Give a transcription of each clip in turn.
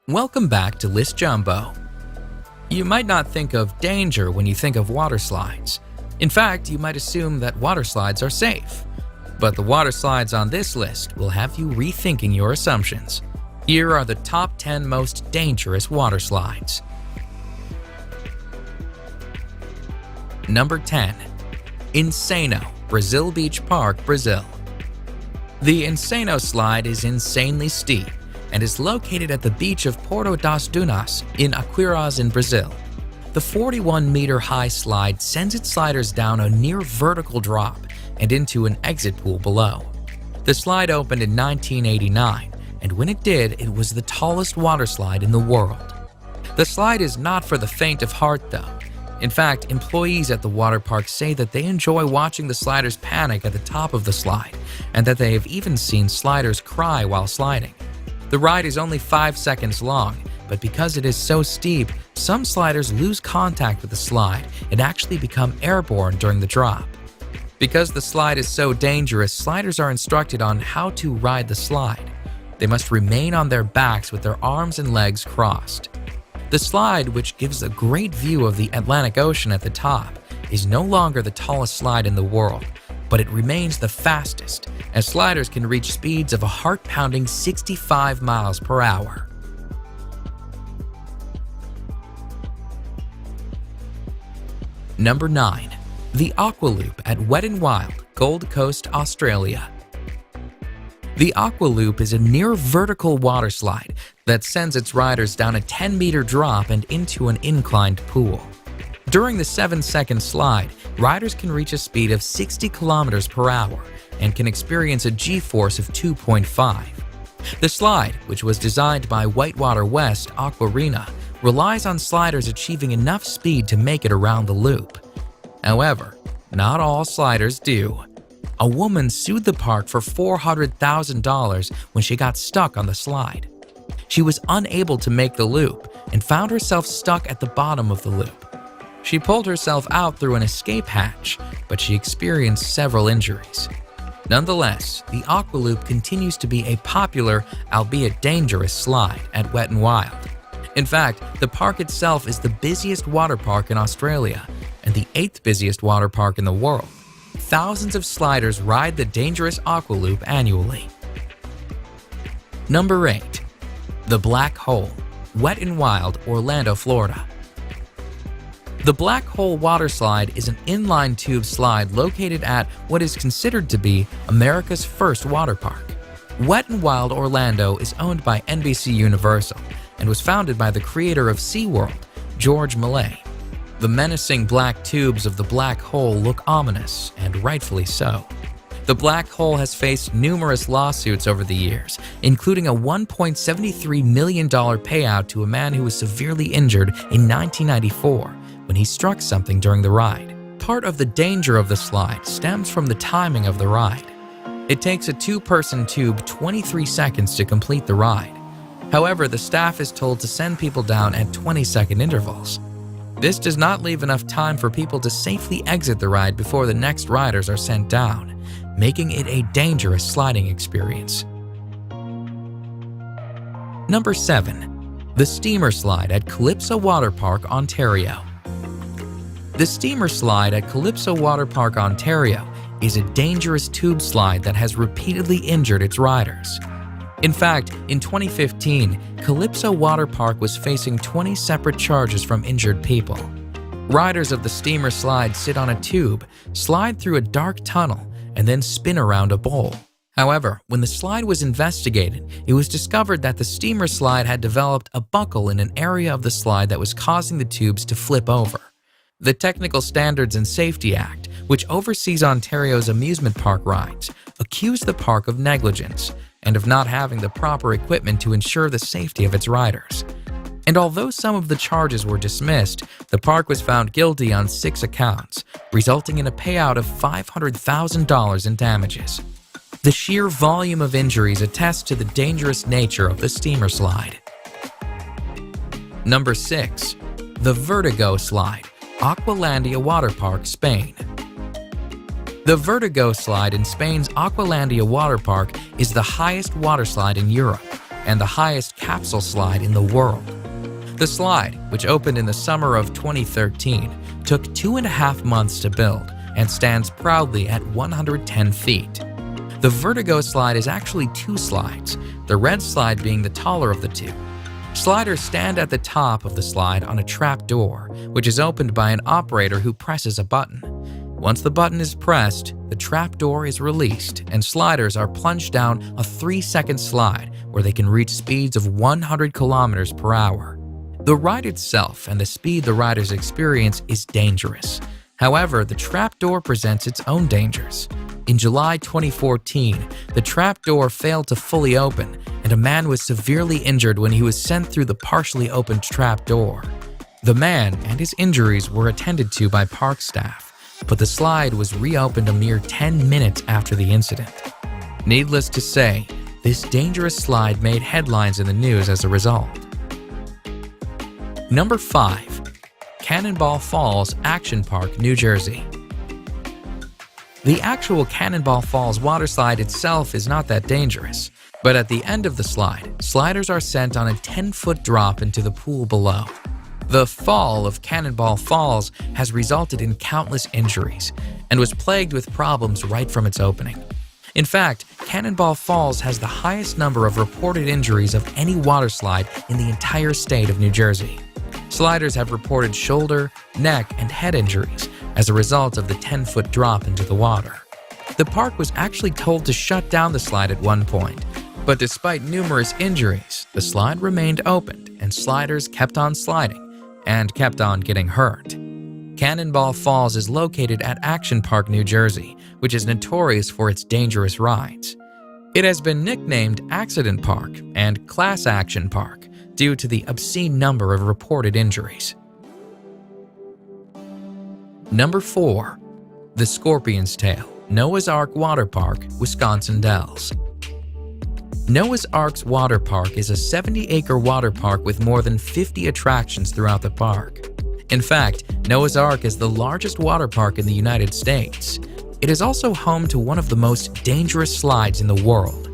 Welcome back to List Jumbo. You might not think of danger when you think of water slides. In fact, you might assume that water slides are safe. But the water slides on this list will have you rethinking your assumptions. Here are the top 10 most dangerous water slides. Number 10. Insano, Brazil Beach Park, Brazil. The Insano slide is insanely steep and is located at the beach of Porto das Dunas in Acuáticos in Brazil. The 41-meter-high slide sends its sliders down a near-vertical drop and into an exit pool below. The slide opened in 1989, and when it did, it was the tallest water slide in the world. The slide is not for the faint of heart, though. In fact, employees at the water park say that they enjoy watching the sliders panic at the top of the slide, and that they have even seen sliders cry while sliding. The ride is only 5 seconds long, but because it is so steep, some sliders lose contact with the slide and actually become airborne during the drop. Because the slide is so dangerous, sliders are instructed on how to ride the slide. They must remain on their backs with their arms and legs crossed. The slide, which gives a great view of the Atlantic Ocean at the top, is no longer the tallest slide in the world, but it remains the fastest, as sliders can reach speeds of a heart-pounding 65 miles per hour. Number 9. The Aqua Loop at Wet n Wild, Gold Coast, Australia. The Aqua Loop is a near-vertical water slide that sends its riders down a 10-meter drop and into an inclined pool. During the 7-second slide, riders can reach a speed of 60 kilometers per hour and can experience a G-force of 2.5. The slide, which was designed by Whitewater West Aquarena, relies on sliders achieving enough speed to make it around the loop. However, not all sliders do. A woman sued the park for $400,000 when she got stuck on the slide. She was unable to make the loop and found herself stuck at the bottom of the loop. She pulled herself out through an escape hatch, but she experienced several injuries. Nonetheless, the Aqua Loop continues to be a popular, albeit dangerous, slide at Wet n Wild. In fact, the park itself is the busiest water park in Australia and the 8th busiest water park in the world. Thousands of sliders ride the dangerous Aqua Loop annually. Number 8. The Black Hole, Wet n Wild, Orlando, Florida. The Black Hole water slide is an inline tube slide located at what is considered to be America's first water park. Wet n Wild Orlando is owned by NBC Universal and was founded by the creator of SeaWorld, George Millay. The menacing black tubes of the Black Hole look ominous, and rightfully so. The Black Hole has faced numerous lawsuits over the years, including a $1.73 million payout to a man who was severely injured in 1994 when he struck something during the ride. Part of the danger of the slide stems from the timing of the ride. It takes a 2-person tube 23 seconds to complete the ride. However, the staff is told to send people down at 20-second intervals. This does not leave enough time for people to safely exit the ride before the next riders are sent down, making it a dangerous sliding experience. Number 7. The Steamer Slide at Calypso Water Park, Ontario. The Steamer Slide at Calypso Water Park, Ontario is a dangerous tube slide that has repeatedly injured its riders. In fact, in 2015, Calypso Water Park was facing 20 separate charges from injured people. Riders of the Steamer Slide sit on a tube, slide through a dark tunnel, and then spin around a bowl. However, when the slide was investigated, it was discovered that the Steamer Slide had developed a buckle in an area of the slide that was causing the tubes to flip over. The Technical Standards and Safety Act, which oversees Ontario's amusement park rides, accused the park of negligence and of not having the proper equipment to ensure the safety of its riders. And although some of the charges were dismissed, the park was found guilty on 6 accounts, resulting in a payout of $500,000 in damages. The sheer volume of injuries attests to the dangerous nature of the Steamer Slide. Number 6. The Vertigo Slide, Aqualandia Water Park, Spain. The Vertigo Slide in Spain's Aqualandia Water Park is the highest water slide in Europe, and the highest capsule slide in the world. The slide, which opened in the summer of 2013, took 2.5 months to build and stands proudly at 110 feet. The Vertigo slide is actually 2 slides, the red slide being the taller of the 2. Sliders stand at the top of the slide on a trap door, which is opened by an operator who presses a button. Once the button is pressed, the trap door is released and sliders are plunged down a 3-second slide where they can reach speeds of 100 kilometers per hour. The ride itself and the speed the riders experience is dangerous. However, the trapdoor presents its own dangers. In July 2014, the trapdoor failed to fully open, and a man was severely injured when he was sent through the partially opened trapdoor. The man and his injuries were attended to by park staff, but the slide was reopened a mere 10 minutes after the incident. Needless to say, this dangerous slide made headlines in the news as a result. Number 5. Cannonball Falls Action Park, New Jersey. The actual Cannonball Falls waterslide itself is not that dangerous, but at the end of the slide, sliders are sent on a 10-foot drop into the pool below. The fall of Cannonball Falls has resulted in countless injuries and was plagued with problems right from its opening. In fact, Cannonball Falls has the highest number of reported injuries of any waterslide in the entire state of New Jersey. Sliders have reported shoulder, neck, and head injuries as a result of the 10-foot drop into the water. The park was actually told to shut down the slide at one point, but despite numerous injuries, the slide remained opened and sliders kept on sliding and kept on getting hurt. Cannonball Falls is located at Action Park, New Jersey, which is notorious for its dangerous rides. It has been nicknamed Accident Park and Class Action Park due to the obscene number of reported injuries. Number 4. The Scorpion's Tail, Noah's Ark Water Park, Wisconsin Dells. Noah's Ark's Water Park is a 70-acre water park with more than 50 attractions throughout the park. In fact, Noah's Ark is the largest water park in the United States. It is also home to one of the most dangerous slides in the world.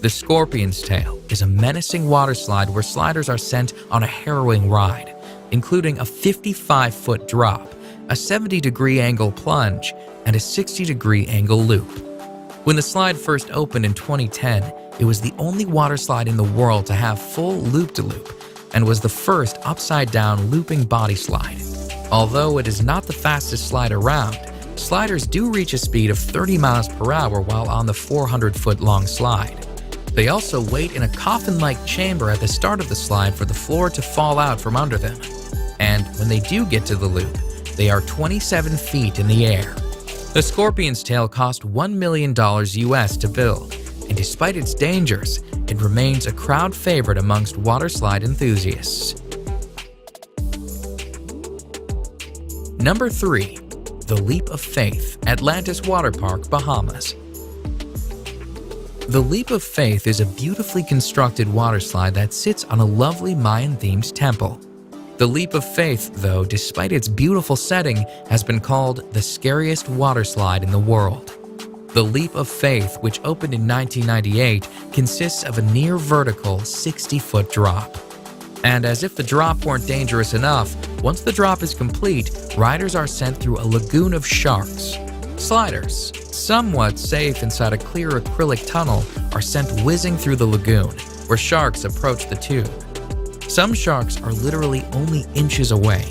The Scorpion's Tail is a menacing water slide where sliders are sent on a harrowing ride, including a 55-foot drop, a 70-degree angle plunge, and a 60-degree angle loop. When the slide first opened in 2010, it was the only water slide in the world to have full loop-de-loop and was the first upside-down looping body slide. Although it is not the fastest slide around, sliders do reach a speed of 30 miles per hour while on the 400-foot-long slide. They also wait in a coffin-like chamber at the start of the slide for the floor to fall out from under them. And when they do get to the loop, they are 27 feet in the air. The Scorpion's Tail cost $1 million US to build, and despite its dangers, it remains a crowd favorite amongst waterslide enthusiasts. Number 3. The Leap of Faith, Atlantis Water Park, Bahamas. The Leap of Faith is a beautifully constructed waterslide that sits on a lovely Mayan-themed temple. The Leap of Faith, though, despite its beautiful setting, has been called the scariest waterslide in the world. The Leap of Faith, which opened in 1998, consists of a near-vertical 60-foot drop. And as if the drop weren't dangerous enough, once the drop is complete, riders are sent through a lagoon of sharks. Sliders, somewhat safe inside a clear acrylic tunnel, are sent whizzing through the lagoon, where sharks approach the tube. Some sharks are literally only inches away.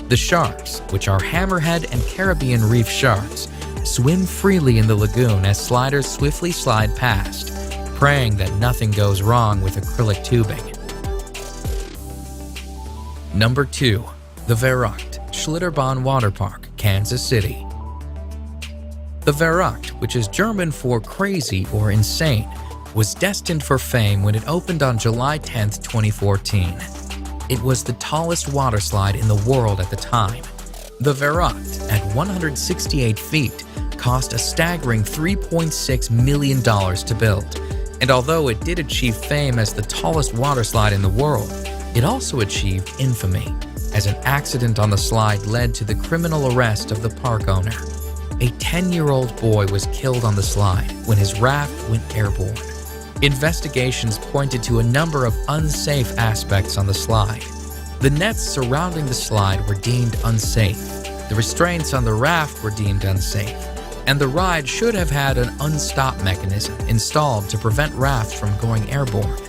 The sharks, which are hammerhead and Caribbean reef sharks, swim freely in the lagoon as sliders swiftly slide past, praying that nothing goes wrong with acrylic tubing. Number 2. The Verrückt Schlitterbahn Water Park, Kansas City. The Verrückt, which is German for crazy or insane, was destined for fame when it opened on July 10, 2014. It was the tallest waterslide in the world at the time. The Verrückt, at 168 feet, cost a staggering $3.6 million to build, and although it did achieve fame as the tallest waterslide in the world, it also achieved infamy, as an accident on the slide led to the criminal arrest of the park owner. A 10-year-old boy was killed on the slide when his raft went airborne. Investigations pointed to a number of unsafe aspects on the slide. The nets surrounding the slide were deemed unsafe, the restraints on the raft were deemed unsafe, and the ride should have had an unstop mechanism installed to prevent rafts from going airborne.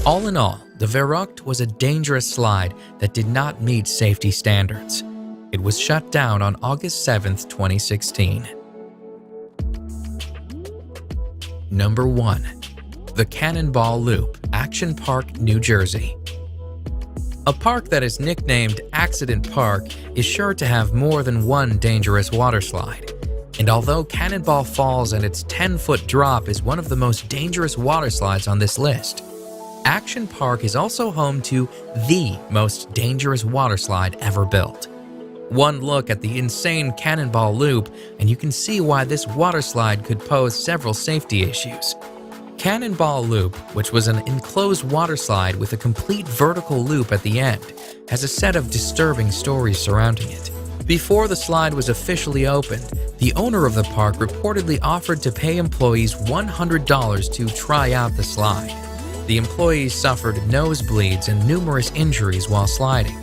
All in all, the Verrückt was a dangerous slide that did not meet safety standards. It was shut down on August 7, 2016. Number 1. The Cannonball Loop, Action Park, New Jersey. A park that is nicknamed Accident Park is sure to have more than one dangerous waterslide. And although Cannonball Falls and its 10-foot drop is one of the most dangerous waterslides on this list, Action Park is also home to the most dangerous waterslide ever built. One look at the insane Cannonball Loop and you can see why this waterslide could pose several safety issues. Cannonball Loop, which was an enclosed waterslide with a complete vertical loop at the end, has a set of disturbing stories surrounding it. Before the slide was officially opened, the owner of the park reportedly offered to pay employees $100 to try out the slide. The employees suffered nosebleeds and numerous injuries while sliding.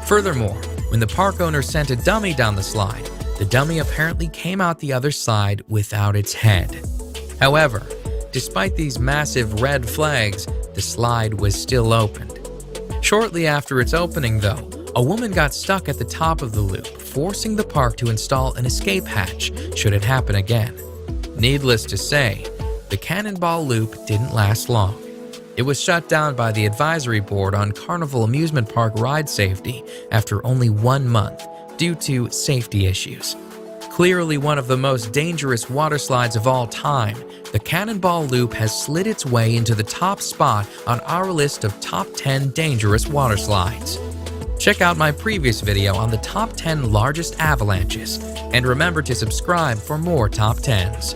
Furthermore, when the park owner sent a dummy down the slide, the dummy apparently came out the other side without its head. However, despite these massive red flags, the slide was still opened. Shortly after its opening, though, a woman got stuck at the top of the loop, forcing the park to install an escape hatch should it happen again. Needless to say, the Cannonball Loop didn't last long. It was shut down by the Advisory Board on Carnival Amusement Park ride safety after only 1 month due to safety issues. Clearly one of the most dangerous waterslides of all time, the Cannonball Loop has slid its way into the top spot on our list of top 10 dangerous waterslides. Check out my previous video on the top 10 largest avalanches, and remember to subscribe for more top 10s.